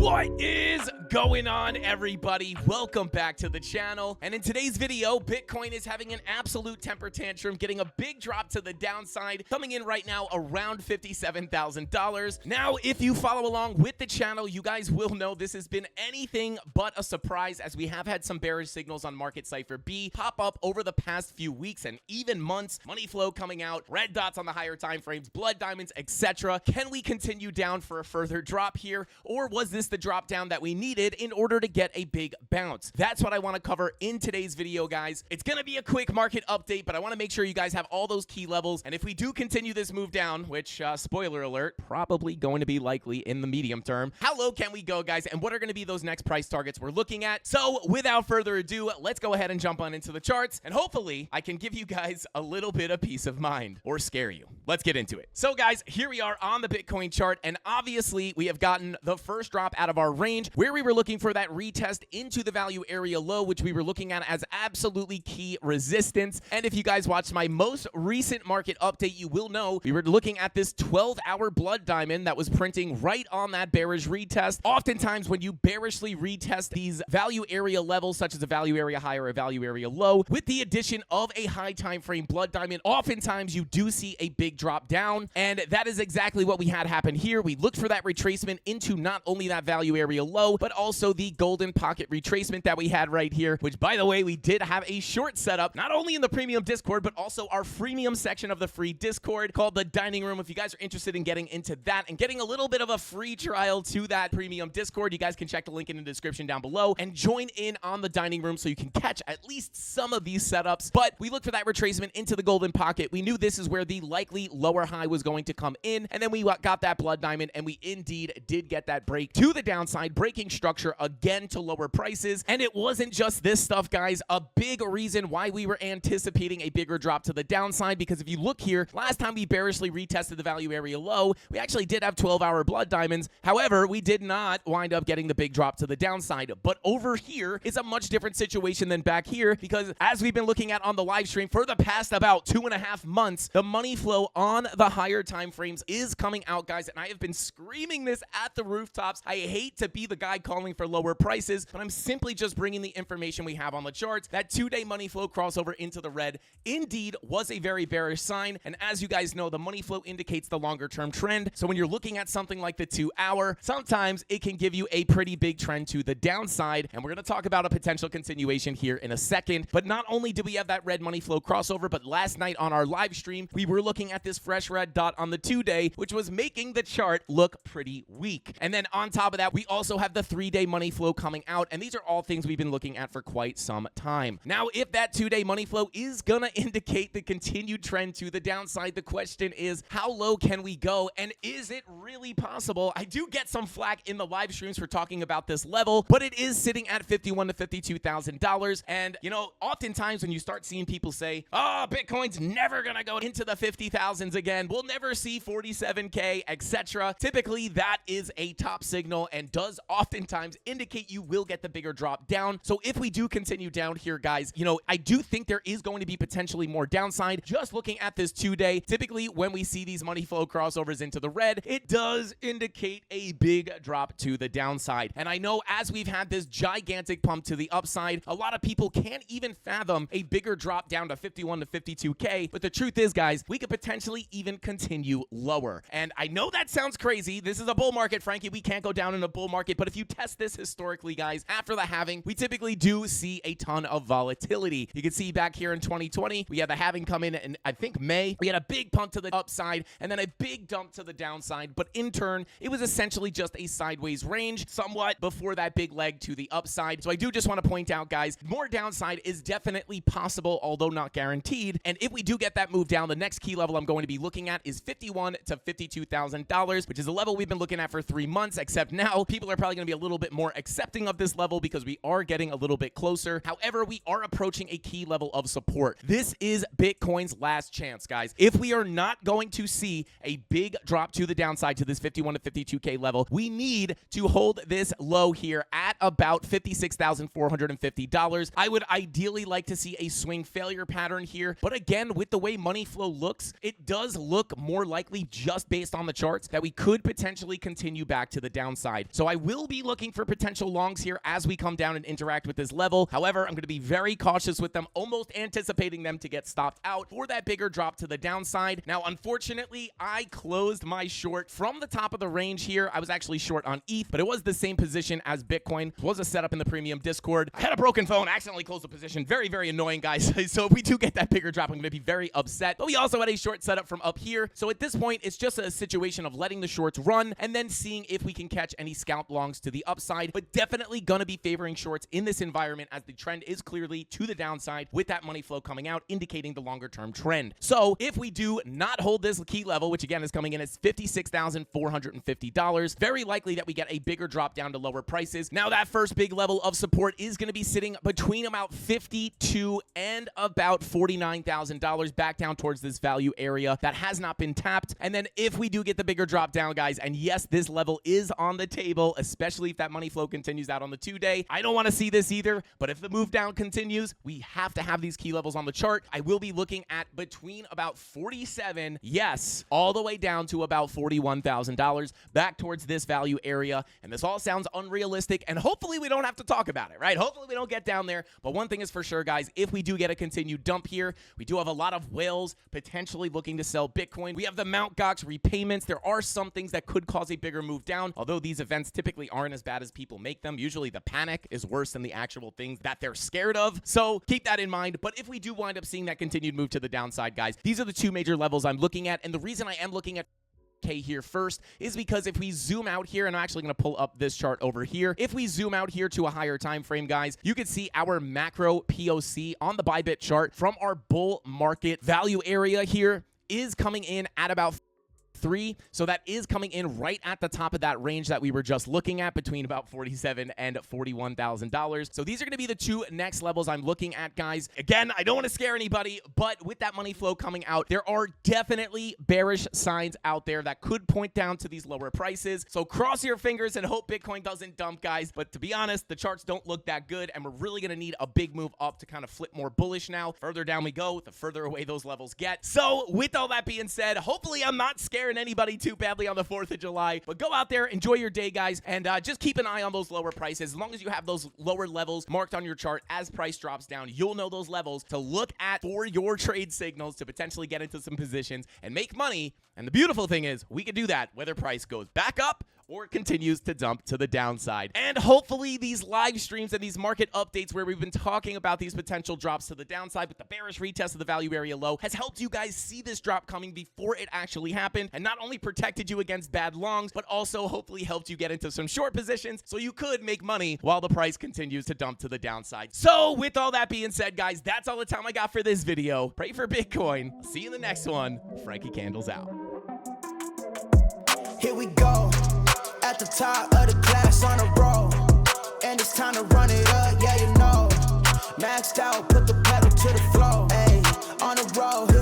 What is going on, everybody? Welcome back to the channel. And in today's video, Bitcoin is having an absolute temper tantrum, getting a big drop to the downside, coming in right now around $57,000. Now, if you follow along with the channel, you guys will know this has been anything but a surprise, as we have had some bearish signals on Market Cypher B pop up over the past few weeks and even months. Money flow coming out, red dots on the higher time frames, blood diamonds, etc. Can we continue down for a further drop here, or was this the drop down that we needed in order to get a big bounce? That's what I want to cover in today's video, guys. It's going to be a quick market update, but I want to make sure you guys have all those key levels. And if we do continue this move down, which, spoiler alert, probably going to be likely in the medium term, how low can we go, guys? And what are going to be those next price targets we're looking at? So without further ado, let's go ahead and jump on into the charts. And hopefully I can give you guys a little bit of peace of mind, or scare you. Let's get into it. So guys, here we are on the Bitcoin chart. And obviously we have gotten the first drop out of our range, where we were looking for that retest into the value area low, which we were looking at as absolutely key resistance. And if you guys watched my most recent market update, you will know we were looking at this 12-hour blood diamond that was printing right on that bearish retest. Oftentimes when you bearishly retest these value area levels, such as a value area high or a value area low, with the addition of a high time frame blood diamond, oftentimes you do see a big drop down. And that is exactly what we had happen here. We looked for that retracement into not only that value area low, but also the golden pocket retracement that we had right here, which, by the way, we did have a short setup, not only in the premium Discord, but also our freemium section of the free Discord called the Dining Room. If you guys are interested in getting into that and getting a little bit of a free trial to that premium Discord, you guys can check the link in the description down below and join in on the Dining Room so you can catch at least some of these setups. But we looked for that retracement into the golden pocket. We knew this is where the likely lower high was going to come in, and then we got that blood diamond, and we indeed did get that break to the downside, breaking structure again to lower prices. And it wasn't just this stuff, guys. A big reason why we were anticipating a bigger drop to the downside, because if you look here, last time we bearishly retested the value area low, we actually did have 12-hour blood diamonds. However, we did not wind up getting the big drop to the downside. But over here is a much different situation than back here, because as we've been looking at on the live stream for the past about 2.5 months, the money flow on the higher time frames is coming out, guys. And I have been screaming this at the rooftops. I hate to be the guy calling for lower prices, but I'm simply just bringing the information we have on the charts. That 2-day money flow crossover into the red indeed was a very bearish sign. And as you guys know, the money flow indicates the longer term trend. So when you're looking at something like the 2-hour, sometimes it can give you a pretty big trend to the downside. And we're going to talk about a potential continuation here in a second. But not only do we have that red money flow crossover, but last night on our live stream, we were looking at this fresh red dot on the 2-day, which was making the chart look pretty weak. And then on top of that, we also have the 3-day money flow coming out. And these are all things we've been looking at for quite some time. Now, if that 2-day money flow is going to indicate the continued trend to the downside, the question is, how low can we go? And is it really possible? I do get some flack in the live streams for talking about this level, but it is sitting at $51,000 to $52,000. And, you know, oftentimes when you start seeing people say, oh, Bitcoin's never going to go into the 50,000s again, we'll never see 47K, etc. Typically, that is a top signal and does oftentimes indicate you will get the bigger drop down. So if we do continue down here, guys, you know, I do think there is going to be potentially more downside. Just looking at this 2-day, typically when we see these money flow crossovers into the red, it does indicate a big drop to the downside. And I know as we've had this gigantic pump to the upside, a lot of people can't even fathom a bigger drop down to 51 to 52K. But the truth is, guys, we could potentially even continue lower. And I know that sounds crazy. This is a bull market, Frankie. We can't go down in a bull market. But if you test this historically, guys, after the halving, we typically do see a ton of volatility. You can see back here in 2020, we had the halving come in I think May. We had a big pump to the upside and then a big dump to the downside. But in turn, it was essentially just a sideways range somewhat before that big leg to the upside. So I do just want to point out, guys, more downside is definitely possible, although not guaranteed. And if we do get that move down, the next key level I'm going to be looking at is $51,000 to $52,000, which is a level we've been looking at for 3 months, except now people are probably going to be a little bit more accepting of this level because we are getting a little bit closer. However, we are approaching a key level of support. This is Bitcoin's last chance, guys. If we are not going to see a big drop to the downside to this 51 to 52K level, we need to hold this low here at about $56,450. I would ideally like to see a swing failure pattern here, but again, with the way money flow looks, it it does look more likely, just based on the charts, that we could potentially continue back to the downside. So I will be looking for potential longs here as we come down and interact with this level. However, I'm going to be very cautious with them, almost anticipating them to get stopped out for that bigger drop to the downside. Now, unfortunately, I closed my short from the top of the range here. I was actually short on ETH, but it was the same position as Bitcoin. It was a setup in the premium Discord. I had a broken phone, accidentally closed the position. Very, very annoying, guys. So if we do get that bigger drop, I'm going to be very upset. But we also had a short setup from up here. So at this point, it's just a situation of letting the shorts run and then seeing if we can catch any scalp longs to the upside. But definitely going to be favoring shorts in this environment, as the trend is clearly to the downside with that money flow coming out, indicating the longer term trend. So if we do not hold this key level, which again is coming in as $56,450, very likely that we get a bigger drop down to lower prices. Now, that first big level of support is going to be sitting between about $52,000 and about $49,000, back down towards this value area that has not been tapped. And then if we do get the bigger drop down, guys, and yes, this level is on the table, especially if that money flow continues out on the 2-day. I don't want to see this either, but if the move down continues, we have to have these key levels on the chart. I will be looking at between about 47, yes, all the way down to about $41,000, back towards this value area. And this all sounds unrealistic, and hopefully we don't have to talk about it, right? Hopefully we don't get down there. But one thing is for sure, guys, if we do get a continued dump here, we do have a lot of whales potentially looking to sell Bitcoin. We have the Mt. Gox repayments. There are some things that could cause a bigger move down, although these events typically aren't as bad as people make them. Usually the panic is worse than the actual things that they're scared of. So keep that in mind. But if we do wind up seeing that continued move to the downside, guys, these are the two major levels I'm looking at. And the reason I am looking at here first is because if we zoom out here, and I'm actually going to pull up this chart over here, if we zoom out here to a higher time frame, guys, you can see our macro POC on the Bybit chart from our bull market value area here is coming in at about 3. So that is coming in right at the top of that range that we were just looking at, between about $47,000 and $41,000. So these are going to be the two next levels I'm looking at, guys. Again, I don't want to scare anybody, but with that money flow coming out, there are definitely bearish signs out there that could point down to these lower prices. So cross your fingers and hope Bitcoin doesn't dump, guys. But to be honest, the charts don't look that good, and we're really going to need a big move up to kind of flip more bullish now. Further down we go, the further away those levels get. So with all that being said, hopefully I'm not scaring anybody too badly on the 4th of July, but go out there, enjoy your day, guys, and just keep an eye on those lower prices. As long as you have those lower levels marked on your chart as price drops down, you'll know those levels to look at for your trade signals to potentially get into some positions and make money. And the beautiful thing is we can do that whether price goes back up or it continues to dump to the downside. And hopefully these live streams and these market updates where we've been talking about these potential drops to the downside with the bearish retest of the value area low has helped you guys see this drop coming before it actually happened, and not only protected you against bad longs, but also hopefully helped you get into some short positions so you could make money while the price continues to dump to the downside. So with all that being said, guys, that's all the time I got for this video. Pray for Bitcoin. See you in the next one. Frankie Candles out. Here we go. At the top of the class on a roll, and it's time to run it up, yeah, you know. Maxed out, put the pedal to the floor, ayy, on the road.